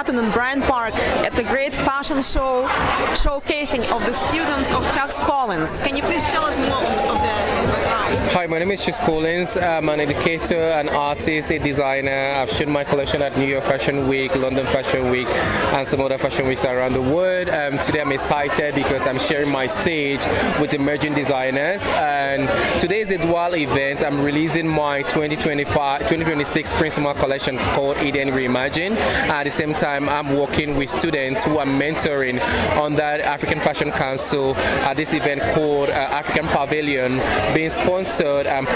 Manhattan and Bryant Park at the great fashion show showcasing of the students of Chuck Collins. Can you please tell us more of the background? Hi, my name is Chuck Collins. I'm an educator, an artist, a designer. I've shown my collection at New York Fashion Week, London Fashion Week, and some other fashion weeks around the world. Today I'm excited because I'm sharing my stage with emerging designers. And today is a dual event. I'm releasing my 2026 Spring-Summer collection called Eden Reimagine. At the same time, I'm working with students who I'm mentoring on that African Fashion Council at this event called African Pavilion, being sponsored and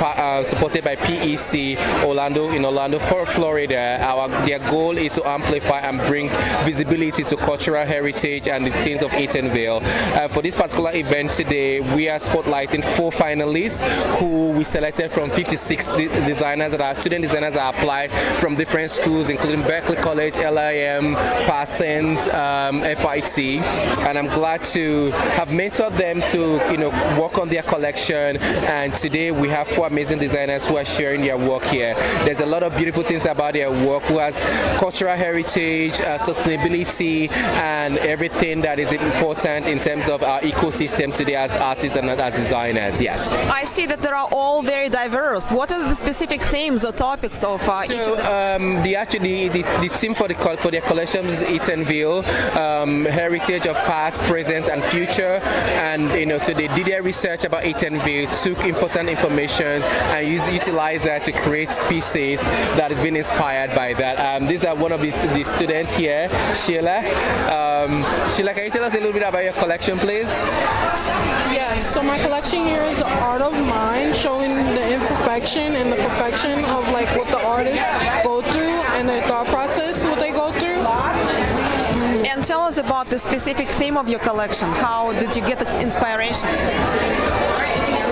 supported by PEC in Orlando, Florida. Their goal is to amplify and bring visibility to cultural heritage and the things of Eatonville. For this particular event today, we are spotlighting 4 finalists who we selected from 56 designers that are student designers that applied from different schools, including Berkeley College, LIM, Parsons, FIT, and I'm glad to have mentored them to work on their collection. And today we have 4 amazing designers who are sharing their work here. There's a lot of beautiful things about their work, who has cultural heritage, sustainability, and everything that is important in terms of our ecosystem today as artists and as designers. Yes. I see that they are all very diverse. What are the specific themes or topics of each of them? The theme for their collections is Eatonville, heritage of past, present, and future. And so they did their research about Eatonville, took important information, and utilized that to create pieces that has been inspired by that. These are one of the students here, Sheila. Sheila, can you tell us a little bit about your collection, please? Yes, so my collection here is Art of Mine, showing the imperfection and the perfection of what the artists go through and their thought process, what they go through. And tell us about the specific theme of your collection. How did you get the inspiration?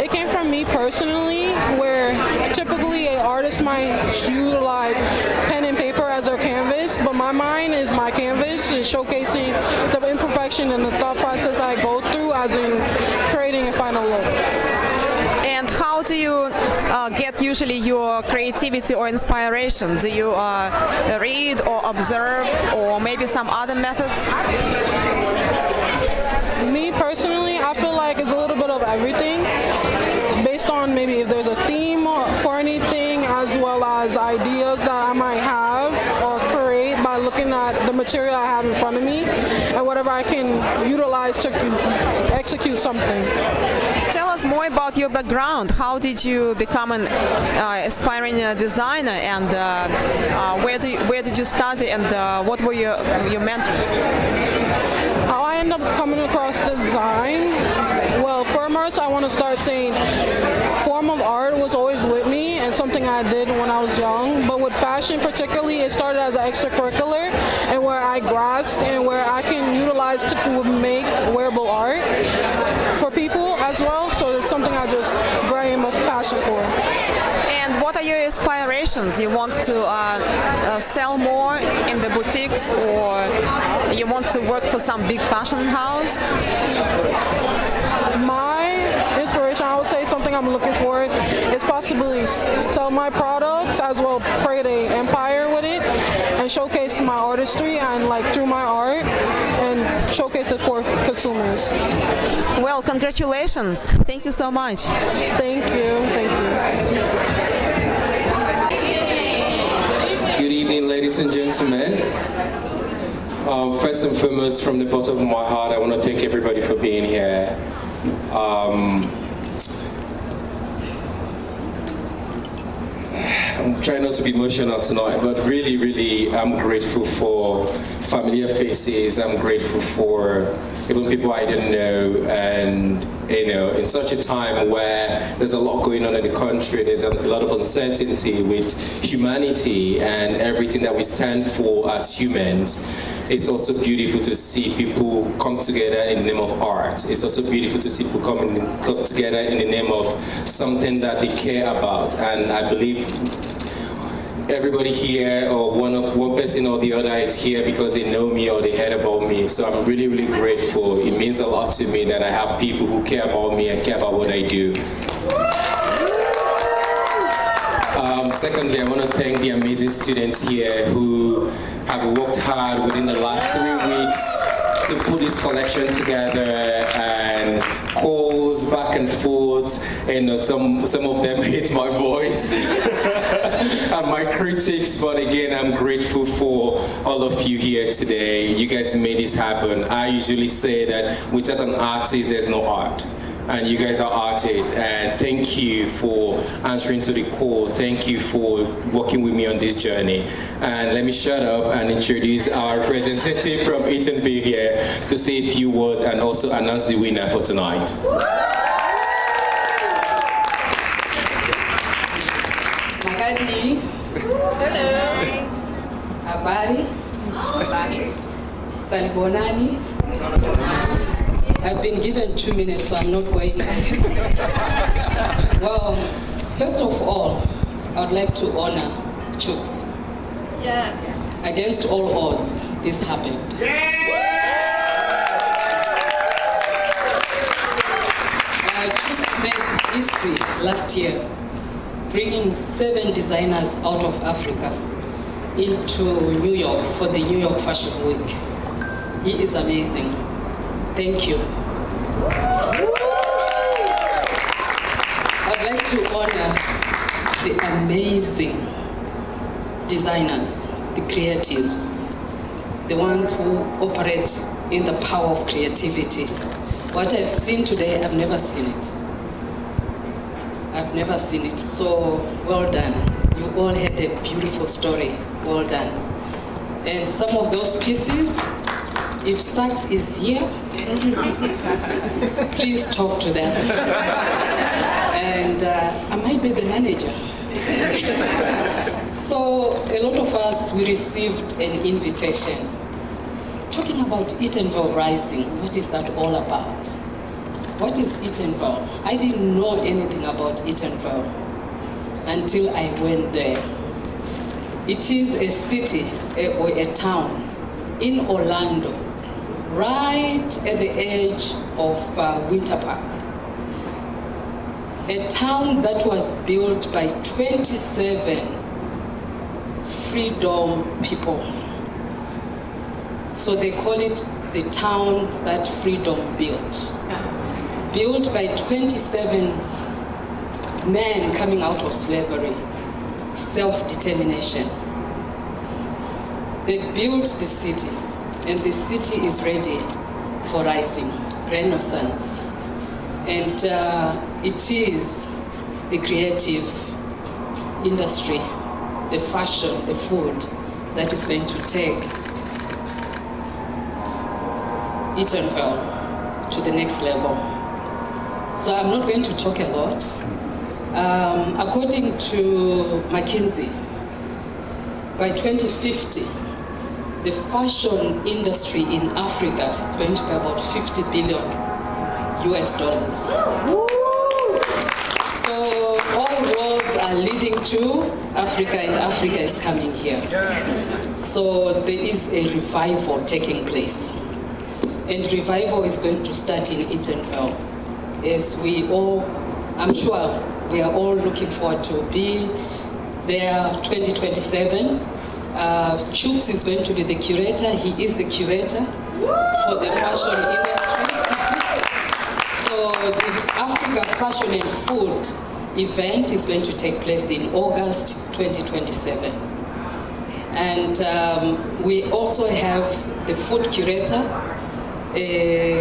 It came from me personally, where typically an artist might utilize pen and paper as their canvas, but my mind is my canvas, and showcasing the imperfection and the thought process I go through as in creating a final look. And how do you get usually your creativity or inspiration? Do you read or observe, or maybe some other methods? Me personally, I feel like it's a little bit of everything, based on maybe if there's a theme for anything, as well as ideas that I might have or create by looking at the material I have in front of me and whatever I can utilize to execute something. Tell us more about your background. How did you become an aspiring designer, and where did you study, and what were your mentors? How I end up coming across design? Well, first I want to start saying form of art was always with me and something I did when I was young, but with fashion particularly, it started as an extracurricular and where I grasped and where I can utilize to make wearable art for people as well, so it's something I just very much passion for. And what are your aspirations? You want to sell more in the boutiques, or you want to work for some big fashion house? My inspiration, I would say something I'm looking for is possibly sell my products as well, create an empire with it and showcase my artistry and through my art and showcase it for consumers. Well, congratulations. Thank you so much. Thank you. Thank you. Good evening, ladies and gentlemen. First and foremost, from the bottom of my heart, I want to thank everybody for being here. I'm trying not to be emotional tonight, but really, I'm grateful for familiar faces. I'm grateful for even people I didn't know, and in such a time where there's a lot going on in the country, there's a lot of uncertainty with humanity and everything that we stand for as humans. It's also beautiful to see people come together in the name of art. It's also beautiful to see people come together in the name of something that they care about. And I believe everybody here, or one person or the other, is here because they know me or they heard about me. So I'm really grateful. It means a lot to me that I have people who care about me and care about what I do. Secondly, I want to thank the amazing students here who have worked hard within the last 3 weeks to put this collection together, and calls back and forth. Some of them hate my voice and my critics, but again, I'm grateful for all of you here today. You guys made this happen. I usually say that without an artist, there's no art. And you guys are artists, and thank you for answering to the call. Thank you for working with me on this journey. And let me shut up and introduce our representative from Eatonville here to say a few words and also announce the winner for tonight. Magadi. Hello. Habari. Salbonani. I've been given 2 minutes, so I'm not going. Well, first of all, I would like to honor Chooks. Yes. Against all odds, this happened. Chooks made history last year, bringing 7 designers out of Africa into New York for the New York Fashion Week. He is amazing. Thank you. I'd like to honor the amazing designers, the creatives, the ones who operate in the power of creativity. What I've seen today, I've never seen it. I've never seen it. So well done. You all had a beautiful story. Well done. And some of those pieces, if Sachs is here, please talk to them. And I might be the manager. So a lot of us, we received an invitation talking about Eatonville Rising. What is that all about? What is Eatonville? I didn't know anything about Eatonville until I went there. It is a city or a town in Orlando, right at the edge of Winter Park. A town that was built by 27 freedom people. So they call it the town that freedom built. Built by 27 men coming out of slavery, self-determination. They built the city, and the city is ready for rising, renaissance. And it is the creative industry, the fashion, the food that is going to take Eatonville to the next level. So I'm not going to talk a lot. According to McKinsey, by 2050, the fashion industry in Africa is going to be about $50 billion US. So all roads are leading to Africa, and Africa is coming here. So there is a revival taking place. And revival is going to start in Eatonville. As we all, I'm sure we are all looking forward to be there 2027. Chooks is going to be the curator. He is the curator for the fashion industry. So the Africa Fashion and Food event is going to take place in August 2027. And we also have the food curator,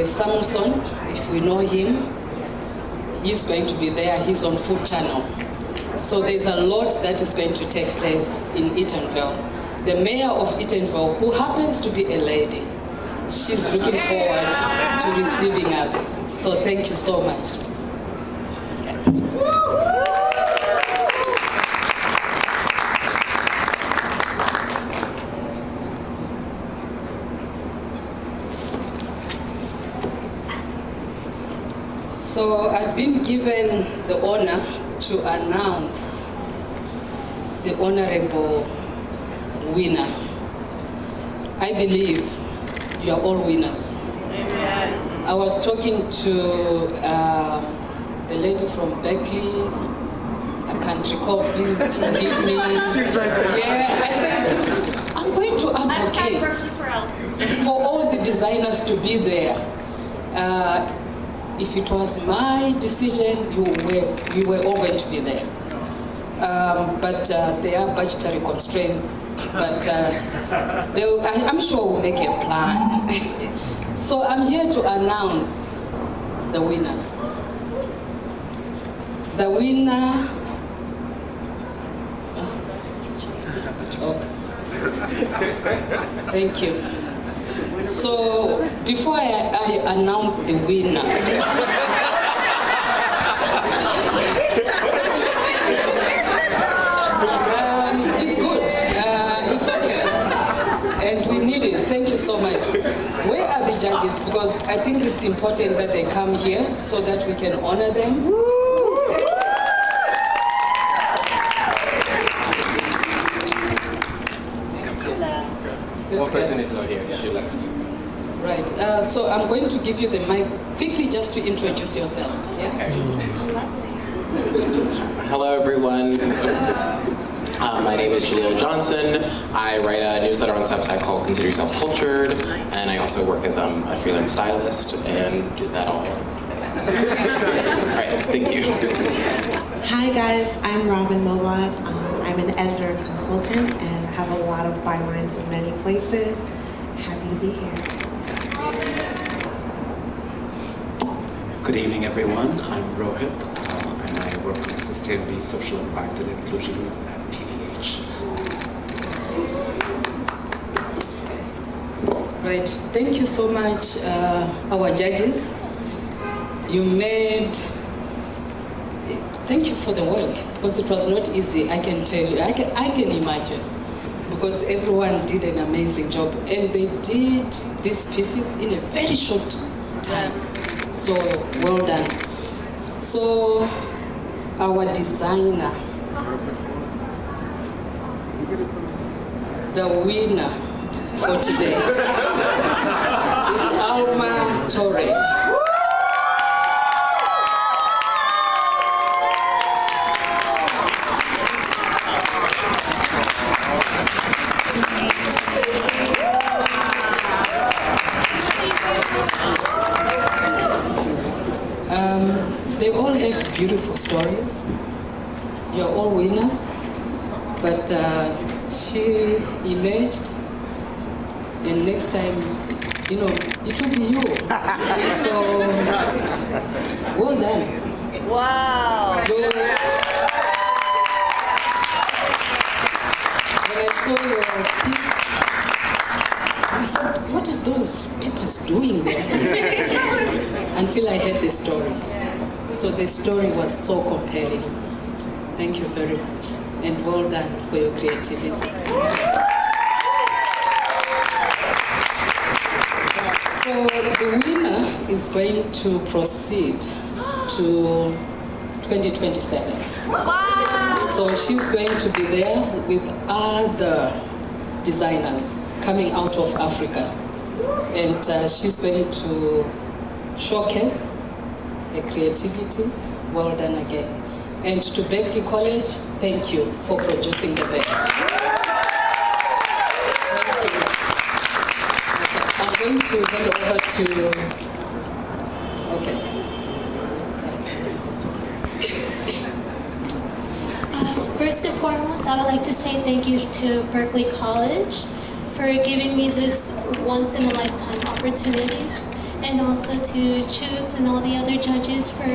Samson, if we know him. He's going to be there. He's on Food Channel. So there's a lot that is going to take place in Eatonville. The mayor of Eatonville, who happens to be a lady, she's looking forward to receiving us. So thank you so much. Okay. So I've been given the honor to announce the honorable winner. I believe you are all winners. Yes. I was talking to the lady from Berkeley, I can't recall, please forgive me. She's right there. Yeah, I said, I'm going to advocate for all the designers to be there. If it was my decision, we were all going to be there. But there are budgetary constraints. But I'm sure we'll make a plan. So I'm here to announce the winner. The winner. Thank you. So before I announce the winner, it's good. It's okay. And we need it. Thank you so much. Where are the judges? Because I think it's important that they come here so that we can honor them. One person is not here. She left. Right. So I'm going to give you the mic quickly just to introduce yourselves. Yeah? Hello, everyone. My name is Jaleel Johnson. I write a newsletter on Substack called Consider Yourself Cultured, and I also work as a freelance stylist. And is that all? All right, thank you. Hi guys, I'm Robin Mobad. I'm an editor consultant and I have a lot of bylines in many places. Happy to be here. Good evening, everyone. I'm Rohit, and I work on sustainability, social impact, and inclusion at PVH. Right. Thank you so much, our judges. You made. Thank you for the work, because it was not easy. I can tell you. I can imagine, because everyone did an amazing job, and they did these pieces in a very short time. So well done. So our designer, the winner for today is Alma Torre. They all have beautiful stories. You're all winners, but she emerged, and next time, it will be you. So, well done. Wow. When I saw your piece, I said, what are those papers doing there? Until I heard the story. So the story was so compelling. Thank you very much. And well done for your creativity. So the winner is going to proceed to 2027. Wow. So she's going to be there with other designers coming out of Africa. And she's going to showcase her creativity. Well done again. And to Berkeley College, thank you for producing the best. Thank you. Okay, I'm going to hand over to, okay. First and foremost, I would like to say thank you to Berkeley College for giving me this once-in-a-lifetime opportunity, and also to Chugs and all the other judges for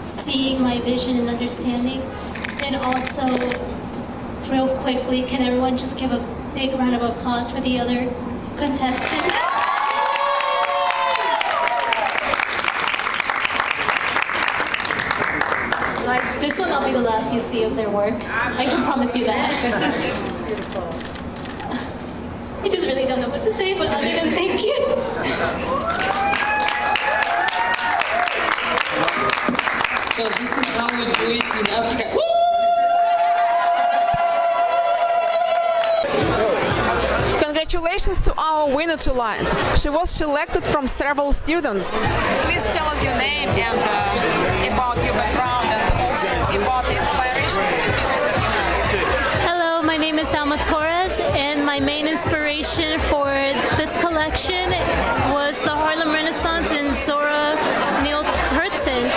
seeing my vision and understanding. And also, real quickly, can everyone just give a big round of applause for the other contestants? This will not be the last you see of their work. I can promise you that. I just really don't know what to say, but other than thank you. So this is how we do it in Africa. Congratulations to our winner tonight. She was selected from several students. Please tell us your name and about your background and also about the inspiration. inspiration for the pieces that you have? Hello, my name is Alma Torres, and my main inspiration for this collection was the Harlem Renaissance and Zora Neale Hurston,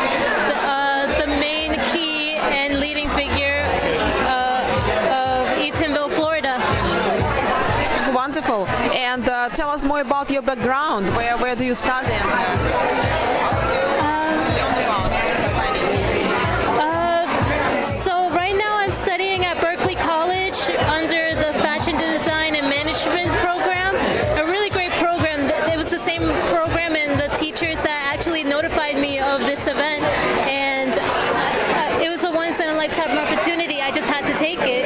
the main key and leading figure of Eatonville, Florida. Wonderful. And tell us more about your background. Where do you study? And how do you learn about designing? So right now I'm studying at Berkeley College under the Fashion Design and Management program. A really great program. It was the same program and the teachers that actually notified me of this event, and it was a once-in-a-lifetime opportunity. I just had to take it.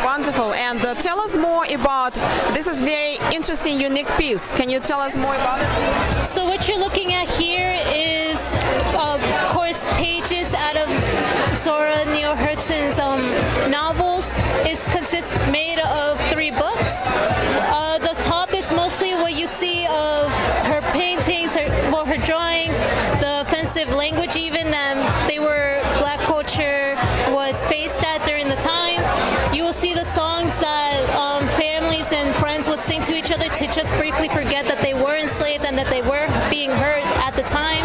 Wonderful. And tell us more about this is very interesting, unique piece. Can you tell us more about it? So what you're looking at here is, of course, pages out of Zora Neale Hurston's novels. It consists made of 3 books. The top is mostly what you see of her paintings, her drawings, the offensive language even that black culture was faced at during the time. You will see the songs that families and friends would sing to each other to just briefly forget that they were enslaved and that they were being hurt at the time,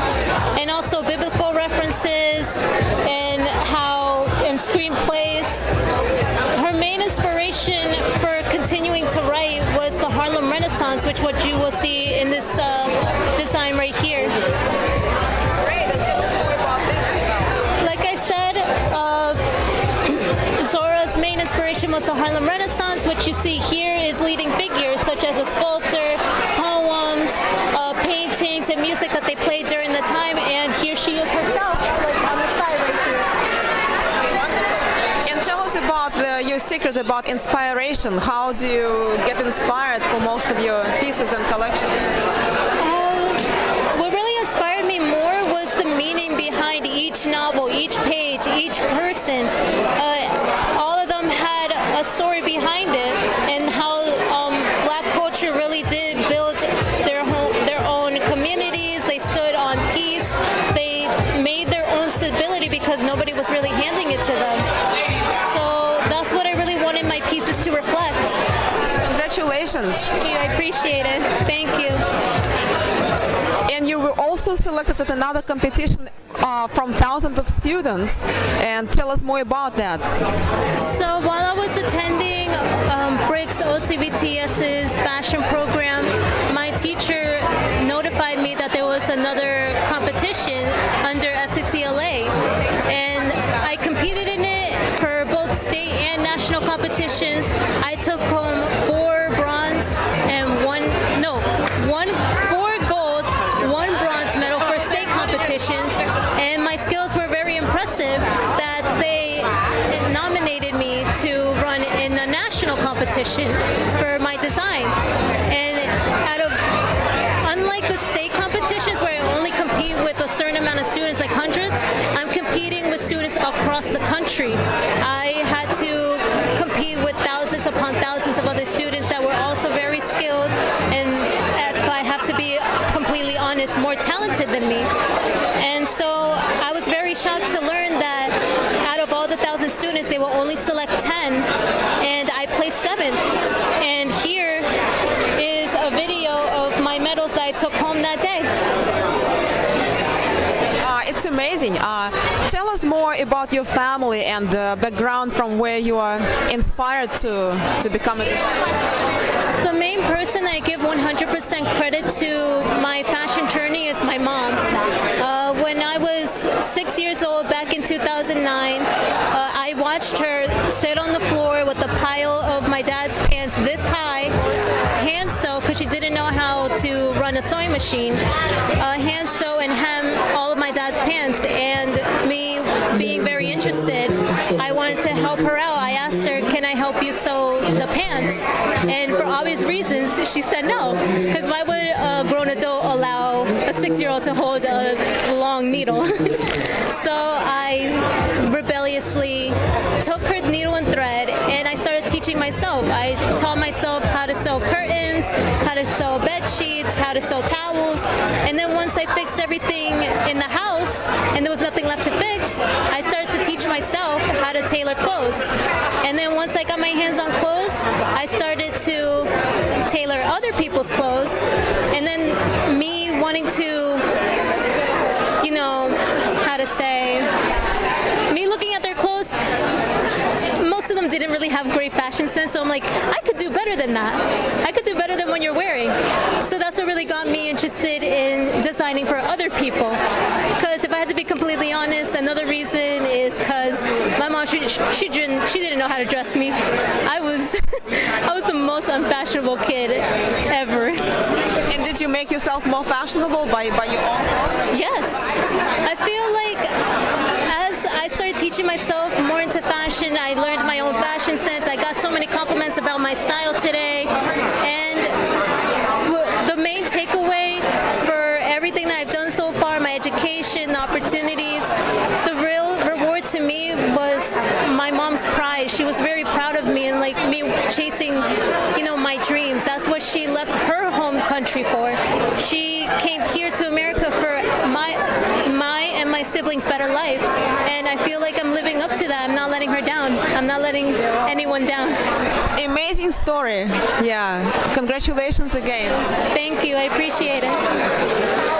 and also biblical references and screenplays. Her main inspiration for continuing to write was the Harlem Renaissance, which what you will see in this design right here. Great. And tell us more about this as well. Like I said, Zora's main inspiration was the Harlem Renaissance. What you see here is leading figures such as a sculptor, poems, paintings, and music that they played during the time. And here she is herself, like on the side right here. And tell us about your secret about inspiration. How do you get inspired for most of your pieces and collections? What really inspired me more was the meaning behind each novel, each page, each person. All of them had a story behind it, and how black culture really did build their own communities. They stood on peace. They made their own stability because nobody was really handing it to them. So that's what I really wanted my pieces to reflect. Congratulations. Thank you. I appreciate it. Thank you. And you were also selected at another competition from thousands of students. And tell us more about that. So while I was attending BRICS OCBTS's fashion program, my teacher notified me that there was another competition under FCCLA. And I competed in it for both state and national competitions. I took home 4 bronze and 4 gold, 1 bronze medal for state competitions, and my skills were very impressive that they nominated me to run in a national competition for my design. And unlike the state competitions where I only compete with a certain amount of students, like hundreds, I'm competing with students across the country. I had to compete with thousands upon thousands of other students that were also very skilled, and if I have to be completely honest, more talented than me. And so I was very shocked to learn that out of all the 1,000 students, they will only select 10, and I placed 7th. And here is a video of my medals that I took home that day. It's amazing. Tell us more about your family and the background from where you are inspired to become a designer. The main person I give 100% credit to my fashion journey is my mom. When I was 6 years old back in 2009, I watched her sit on the floor with a pile of my dad's pants this high, hand sew, because she didn't know how to run a sewing machine, hand sew and hem all of my dad's pants. And me being very interested, I wanted to help her out. I asked her, can I help you sew the pants? And for obvious reasons, she said no, because why would a grown adult allow a 6-year-old to hold a long needle? So I rebelliously took her needle and thread, and I started teaching teaching myself. I taught myself how to sew curtains, how to sew bed sheets, how to sew towels, and then once I fixed everything in the house and there was nothing left to fix, I started to teach myself how to tailor clothes. And then once I got my hands on clothes, I started to tailor other people's clothes, and then me wanting to, you know, how to say, me looking at their clothes, most of them didn't really have great fashion sense, so I'm like, I could do better than that. I could do better than what you're wearing. So that's what really got me interested in designing for other people. Because if I had to be completely honest, another reason is because my mom, she didn't know how to dress me. I was the most unfashionable kid ever. And did you make yourself more fashionable by your own clothes? Yes. I feel like as I started teaching myself more into fashion, I learned my own fashion sense. I got so many compliments about my style today. And the main takeaway for everything that I've done so far, my education, the opportunities, the real reward to me was my mom's pride. She was very proud of me and like me chasing, you know, my dreams. That's what she left her home country for. She came here to America for my and my siblings' better life, and I feel like I'm living up to that. I'm not letting her down. I'm not letting anyone down. Amazing story. Yeah. Congratulations again. Thank you. I appreciate it.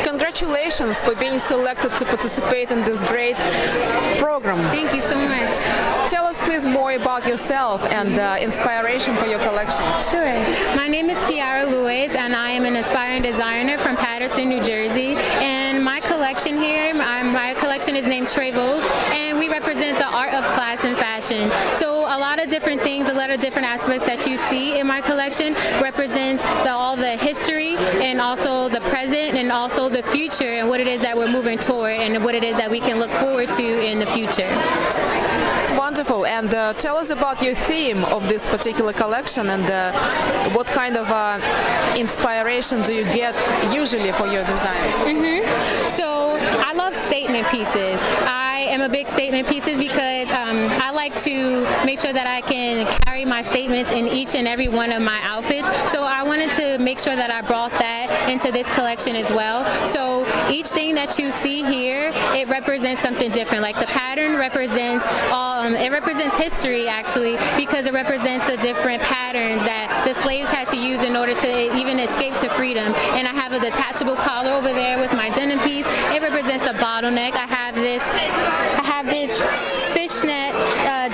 Congratulations for being selected to participate in this great program. Thank you so much. Tell us please more about yourself and inspiration for your collections. Sure. My name is Kiara Luis and I am an aspiring designer from Paterson, New Jersey. And my collection here, my collection is named Trey Vogue, and we represent the art of class and fashion. So a lot of different things, a lot of different aspects that you see in my collection represents all the history and also the present and also the future and what it is that we're moving toward and what it is that we can look forward to in the future. Wonderful. And tell us about your theme of this particular collection and what kind of inspiration do you get usually for your designs? So I love statement pieces. I am a big statement pieces because I like to make sure that I can carry my statements in each and every one of my outfits. So I wanted to make sure that I brought that into this collection as well. So each thing that you see here, it represents something different. Like the pattern represents it represents history actually, because it represents the different patterns that the slaves had to use in order to even escape to freedom. And I have a detachable collar over there with my denim piece. It represents the bottleneck. I have this fishnet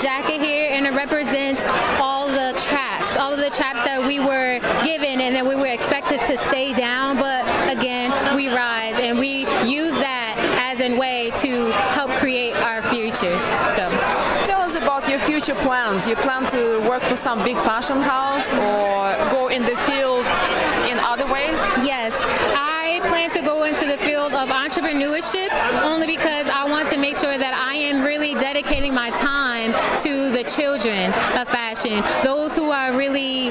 jacket here, and it represents all the traps that we were given and that we were expected to stay down, but again, we rise and we use that as a way to help create our futures. So tell us about your future plans. You plan to work for some big fashion house or go in the field in other ways? Yes, I plan to go into the field of entrepreneurship only because I want to make sure that I am really dedicating my time to the children of fashion, those who are really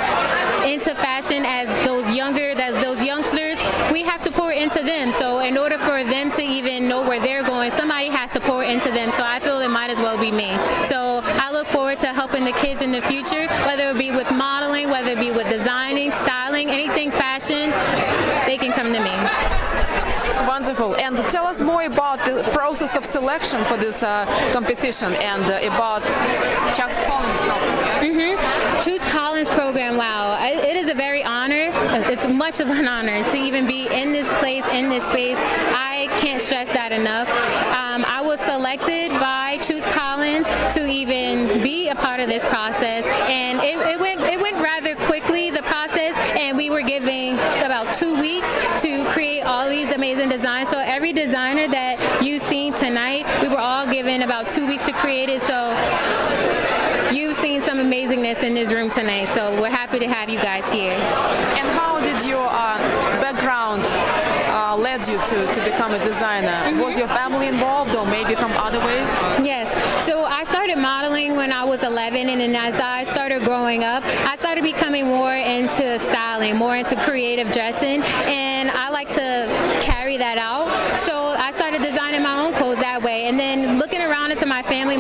into fashion as those youngsters. We have to pour into them. So in order for them to even know where they're going, somebody has to pour into them. So I feel it might as well be me. So I look forward to helping the kids in the future, whether it be with modeling, whether it be with designing, styling, anything fashion, they can come to me. Wonderful. And tell us more about the process of selection for this competition and about Chuck Collins program. Choose Collins program, wow. It is a very honor. It's much of an honor to even be in this place, in this space. I can't stress that enough. I was selected by Choose Collins months to even be a part of this process, and it went rather quickly, the process, and we were given about 2 weeks to create all these amazing designs. So every designer that you've seen tonight, we were all given about 2 weeks to create it. So you've seen some amazingness in this room tonight, so we're happy to have you guys here. And how did your background led you to become a designer? Was your family involved, or maybe from other ways? Yes, so I started modeling when I was 11, and then as I started growing up, I started becoming more into styling, more into creative dressing, and I like to carry that out. So I started designing my own clothes that way, and then looking around into my family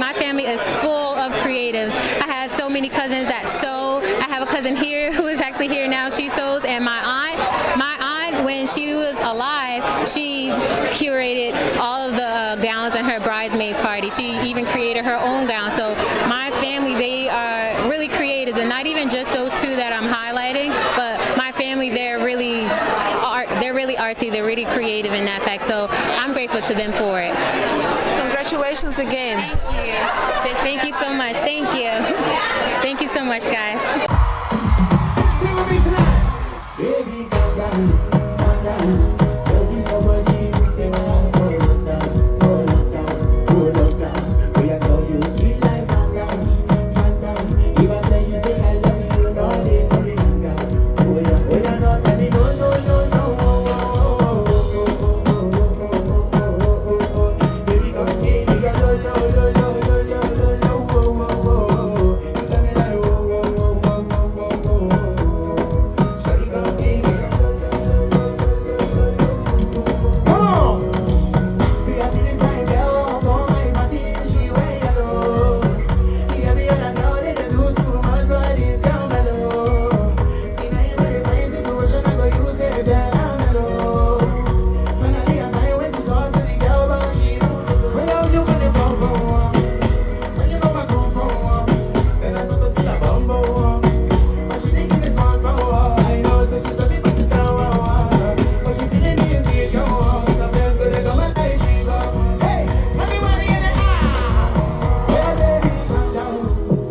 is full of creatives. I have so many cousins that sew. I have a cousin here who is actually here now, she sews, and my aunt, when she was alive, she curated all of the gowns in her bridesmaids party. She even created her own gown. So my family, they are really creative, and not even just those two that I'm highlighting, but my family, they're really artsy, they're really creative in that fact. So I'm grateful to them for it. Congratulations again. Thank you. Thank you so much. Thank you. Thank you so much, guys.